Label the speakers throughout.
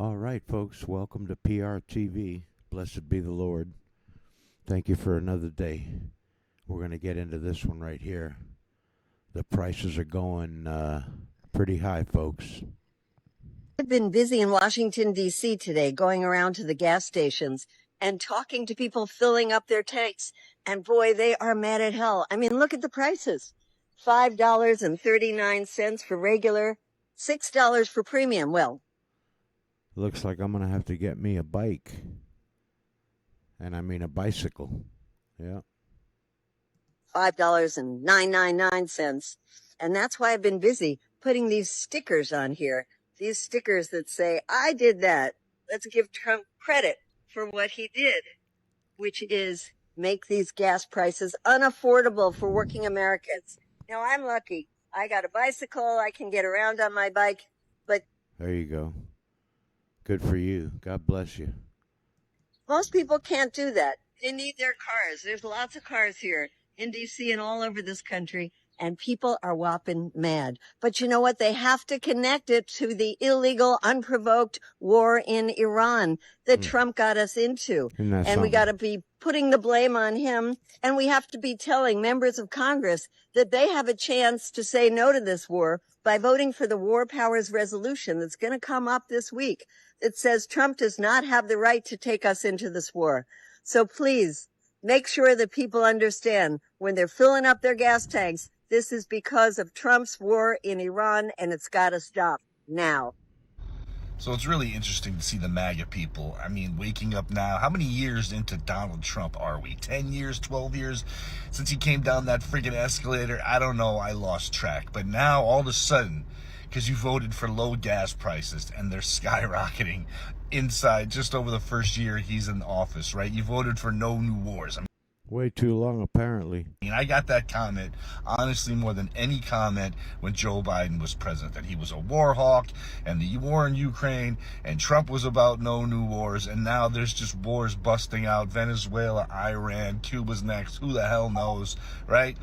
Speaker 1: All right, folks, welcome to PRTV. Blessed be the Lord. Thank you for another day. We're going to get into this one right here. The prices are going pretty high, folks.
Speaker 2: I've been busy in Washington, D.C. today, going around to the gas stations and talking to people filling up their tanks. And boy, they are mad at hell. I mean, look at the prices. $5.39 for regular, $6 for premium. Well,
Speaker 1: Looks like I'm going to have to get me a bike. And I mean a bicycle. Yeah.
Speaker 2: $5.999. And that's why I've been busy putting these stickers on here. These stickers that say, I did that. Let's give Trump credit for what he did, which is make these gas prices unaffordable for working Americans. Now, I'm lucky. I got a bicycle. I can get around on my bike. But
Speaker 1: there you go. Good for you. God bless you.
Speaker 2: most people can't do that. They need their cars. There's lots of cars here in D.C. and all over this country. And people are whopping mad. But you know what? They have to connect it to the illegal, unprovoked war in Iran that Trump got us into. And we got to be putting the blame on him. And we have to be telling members of Congress that they have a chance to say no to this war by voting for the War Powers Resolution that's going to come up this week. It says Trump does not have the right to take us into this war. So please make sure that people understand when they're filling up their gas tanks, this is because of Trump's war in Iran, and it's got to stop now.
Speaker 3: So it's really interesting to see the MAGA people. I mean, waking up now. How many years into Donald Trump are we? 10 years, 12 years since he came down that friggin' escalator? I don't know. I lost track. But now, all of a sudden, because you voted for low gas prices and they're skyrocketing inside just over the first year he's in office, right? You voted for no new wars.
Speaker 1: Way too long, apparently.
Speaker 3: I got that comment, honestly, more than any comment when Joe Biden was president, that he was a war hawk and the war in Ukraine, and Trump was about no new wars, and now there's just wars busting out. Venezuela, Iran, Cuba's next, who the hell knows, right?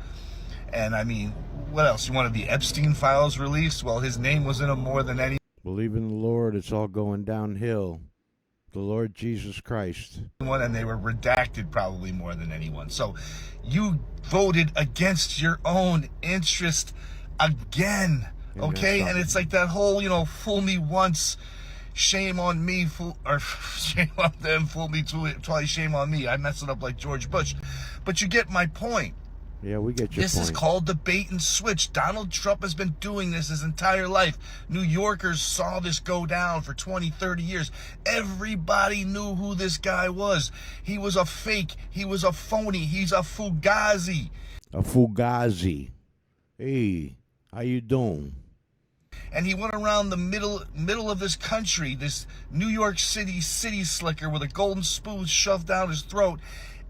Speaker 3: And I mean, what else? You wanted the Epstein files released? Well, his name was in them more than any.
Speaker 1: Believe in the Lord, it's all going downhill. The Lord Jesus Christ.
Speaker 3: And they were redacted probably more than anyone. So you voted against your own interest again, okay? And it's like that whole, fool me once, shame on me, or shame on them, fool me twice, shame on me. I mess it up like George Bush. But you get my point.
Speaker 1: Yeah, we get your point.
Speaker 3: This is called the bait and switch. Donald Trump has been doing this his entire life. New Yorkers saw this go down for 20, 30 years. Everybody knew who this guy was. He was a fake. He was a phony. He's a fugazi.
Speaker 1: A fugazi. Hey, how you doing?
Speaker 3: And he went around the middle of this country, this New York City slicker with a golden spoon shoved down his throat,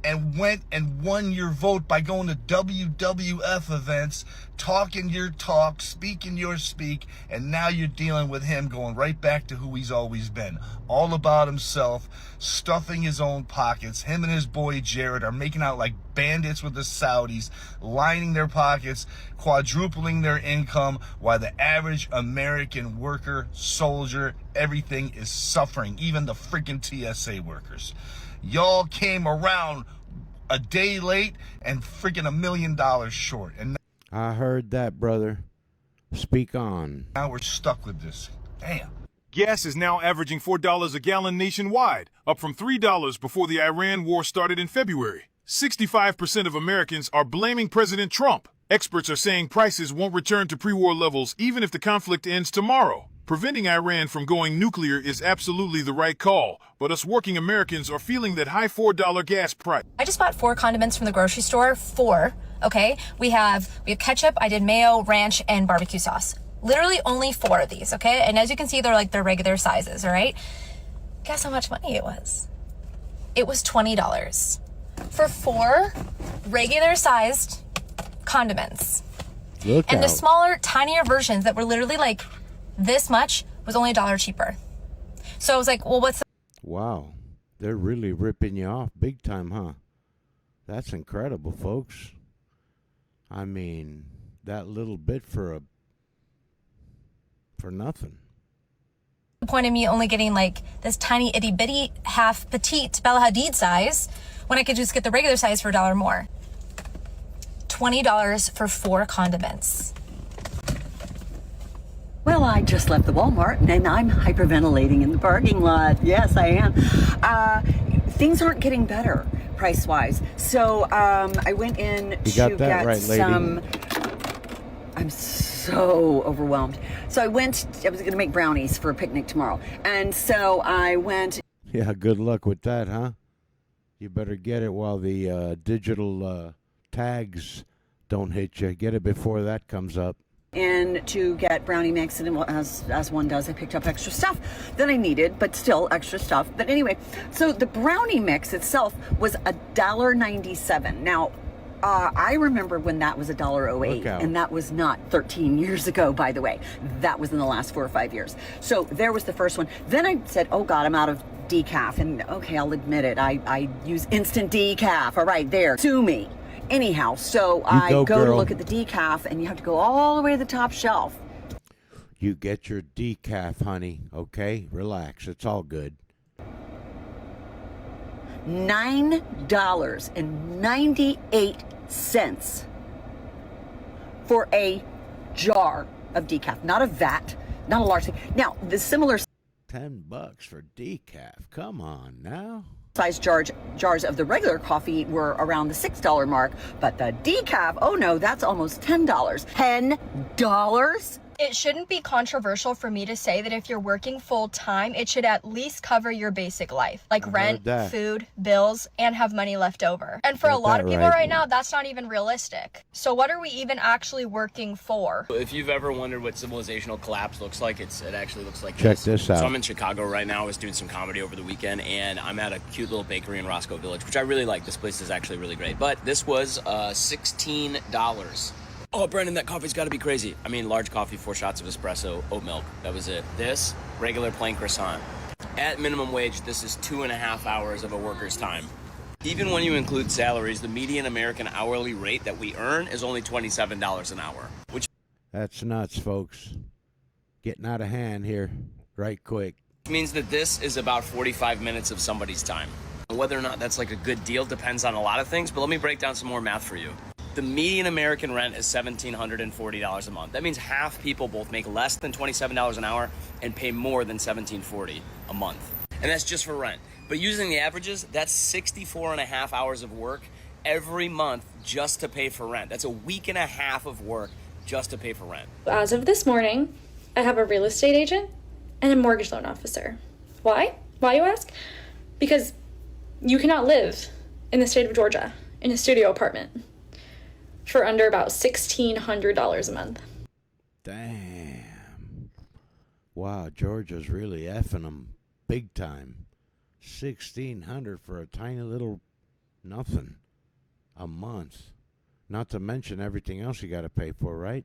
Speaker 3: and went and won your vote by going to WWF events, talking your talk, speaking your speak, and now you're dealing with him going right back to who he's always been. All about himself, stuffing his own pockets. Him and his boy Jared are making out like bandits with the Saudis, lining their pockets, quadrupling their income, while the average American worker, soldier, everything is suffering, even the freaking TSA workers. Y'all came around a day late and freaking $1 million short. And
Speaker 1: I heard that, brother. Speak on.
Speaker 3: Now we're stuck with this. Damn.
Speaker 4: Gas is now averaging $4 a gallon nationwide, up from $3 before the Iran war started in February. 65% of Americans are blaming President Trump. Experts are saying prices won't return to pre-war levels even if the conflict ends tomorrow. Preventing Iran from going nuclear is absolutely the right call, but us working Americans are feeling that high $4 gas price.
Speaker 5: I just bought 4 condiments from the grocery store. 4, okay? We have ketchup, I did mayo, ranch, and barbecue sauce. Literally only 4 of these, okay? And as you can see, they're like their regular sizes, all right? Guess how much money it was? It was $20 for 4 regular sized condiments.
Speaker 1: Look
Speaker 5: and
Speaker 1: out.
Speaker 5: the smaller, tinier versions that were literally like this much was only $1 cheaper. So I was like, well, what's the...
Speaker 1: Wow. They're really ripping you off big time, huh? That's incredible, folks. I mean, that little bit for nothing.
Speaker 5: The point of me only getting like this tiny itty bitty half petite Bella Hadid size when I could just get the regular size for $1 more. $20 for 4 condiments.
Speaker 6: Well, I just left the Walmart and I'm hyperventilating in the parking lot. Yes, I am. Things aren't getting better price-wise. So I went in
Speaker 1: You
Speaker 6: to
Speaker 1: got that
Speaker 6: get
Speaker 1: right, lady.
Speaker 6: some... I'm so overwhelmed. So I was going to make brownies for a picnic tomorrow. And so I went...
Speaker 1: Yeah, good luck with that, huh? You better get it while the digital tags don't hit you. Get it before that comes up.
Speaker 6: in to get brownie mix, and as one does, I picked up extra stuff that I needed, but still extra stuff. But anyway, so the brownie mix itself was $1.97. Now, I remember when that was $1.08,
Speaker 1: Look out.
Speaker 6: and that was not 13 years ago, by the way. That was in the last 4 or 5 years. So there was the first one. Then I said, oh God, I'm out of decaf. And okay, I'll admit it. I use instant decaf. All right, there. Sue me. Anyhow, so I
Speaker 1: go,
Speaker 6: go to
Speaker 1: girl.
Speaker 6: look at the decaf, and you have to go all the way to the top shelf.
Speaker 1: You get your decaf, honey, okay? Relax. It's all good.
Speaker 6: $9.98 for a jar of decaf, not a vat, not a large thing. Now, the similar
Speaker 1: $10 for decaf. Come on now.
Speaker 6: size jars of the regular coffee were around the $6 mark, but the decaf, oh no, that's almost $10. $10?
Speaker 7: It shouldn't be controversial for me to say that if you're working full time, it should at least cover your basic life, like
Speaker 1: I
Speaker 7: rent,
Speaker 1: heard that.
Speaker 7: food, bills, and have money left over. And for a
Speaker 1: Got
Speaker 7: lot
Speaker 1: that
Speaker 7: of people
Speaker 1: right.
Speaker 7: right now, that's not even realistic. So what are we even actually working for?
Speaker 8: If you've ever wondered what civilizational collapse looks like, it actually looks like
Speaker 1: Check this out.
Speaker 8: So I'm in Chicago right now. I was doing some comedy over the weekend, and I'm at a cute little bakery in Roscoe Village, which I really like. This place is actually really great. But this was $16. Oh, Brandon, that coffee's got to be crazy. I mean, large coffee, 4 shots of espresso, oat milk. That was it. This, regular plain croissant. At minimum wage, this is 2.5 hours of a worker's time. Even when you include salaries, the median American hourly rate that we earn is only $27 an hour, which
Speaker 1: That's nuts, folks. Getting out of hand here right quick.
Speaker 8: means that this is about 45 minutes of somebody's time. Whether or not that's like a good deal depends on a lot of things, but let me break down some more math for you. The median American rent is $1,740 a month. That means half people both make less than $27 an hour and pay more than $1,740 a month. And that's just for rent. But using the averages, that's 64 and a half hours of work every month just to pay for rent. That's a week and a half of work just to pay for rent.
Speaker 9: As of this morning, I have a real estate agent and a mortgage loan officer. Why? Why, you ask? Because you cannot live in the state of Georgia in a studio apartment for under about $1,600 a month.
Speaker 1: Damn. Wow, Georgia's really effing them big time. $1,600 for a tiny little nothing a month. Not to mention everything else you got to pay for, right?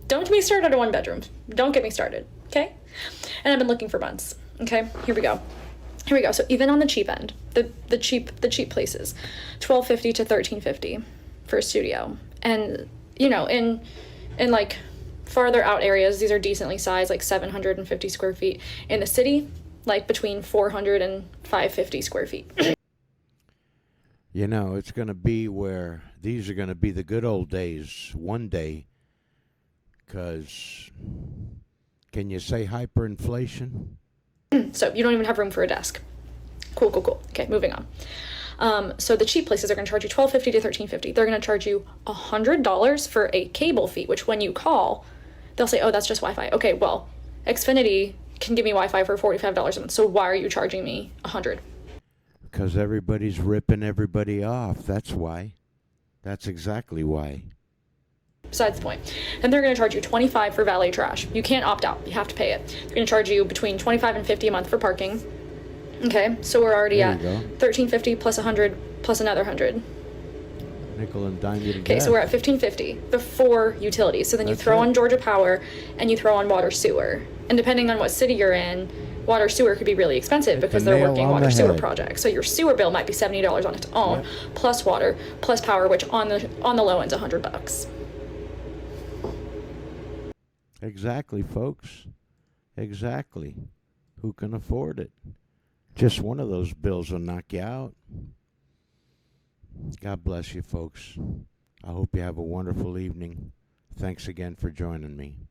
Speaker 9: Don't get me started on one bedrooms. Don't get me started, okay? And I've been looking for months. Okay, here we go. So even on the cheap end, the cheap places, $1,250 to $1,350 for a studio. And you know, in like farther out areas, these are decently sized, like 750 square feet. In the city, like between 400 and 550 square feet.
Speaker 1: You know, it's going to be where these are going to be the good old days one day. Because, can you say hyperinflation?
Speaker 9: So you don't even have room for a desk. Cool. Okay, moving on. So the cheap places are going to charge you $1,250 to $1,350. They're going to charge you $100 for a cable fee, which when you call, they'll say, oh, that's just Wi-Fi. Okay, well, Xfinity can give me Wi-Fi for $45 a month. So why are you charging me $100?
Speaker 1: Because everybody's ripping everybody off. That's why. That's exactly why.
Speaker 9: Besides the point. And they're going to charge you $25 for valet trash. You can't opt out. You have to pay it. They're going to charge you between $25 and $50 a month for parking. Okay, so we're already
Speaker 1: There
Speaker 9: at
Speaker 1: you go.
Speaker 9: $1,350 plus $100 plus another $100.
Speaker 1: Nickel and dime you to
Speaker 9: Okay,
Speaker 1: death.
Speaker 9: so we're at $1,550 before utilities. So then you
Speaker 1: That's
Speaker 9: throw
Speaker 1: it.
Speaker 9: on Georgia Power and you throw on water sewer. And depending on what city you're in, water sewer could be really expensive because
Speaker 1: the
Speaker 9: they're
Speaker 1: nail
Speaker 9: working
Speaker 1: on
Speaker 9: water
Speaker 1: the
Speaker 9: sewer
Speaker 1: head.
Speaker 9: projects. So your sewer bill might be $70 on its own,
Speaker 1: Yep.
Speaker 9: plus water, plus power, which on the low end's $100.
Speaker 1: Exactly, folks. Exactly. who can afford it. Just one of those bills will knock you out. God bless you, folks. I hope you have a wonderful evening. Thanks again for joining me.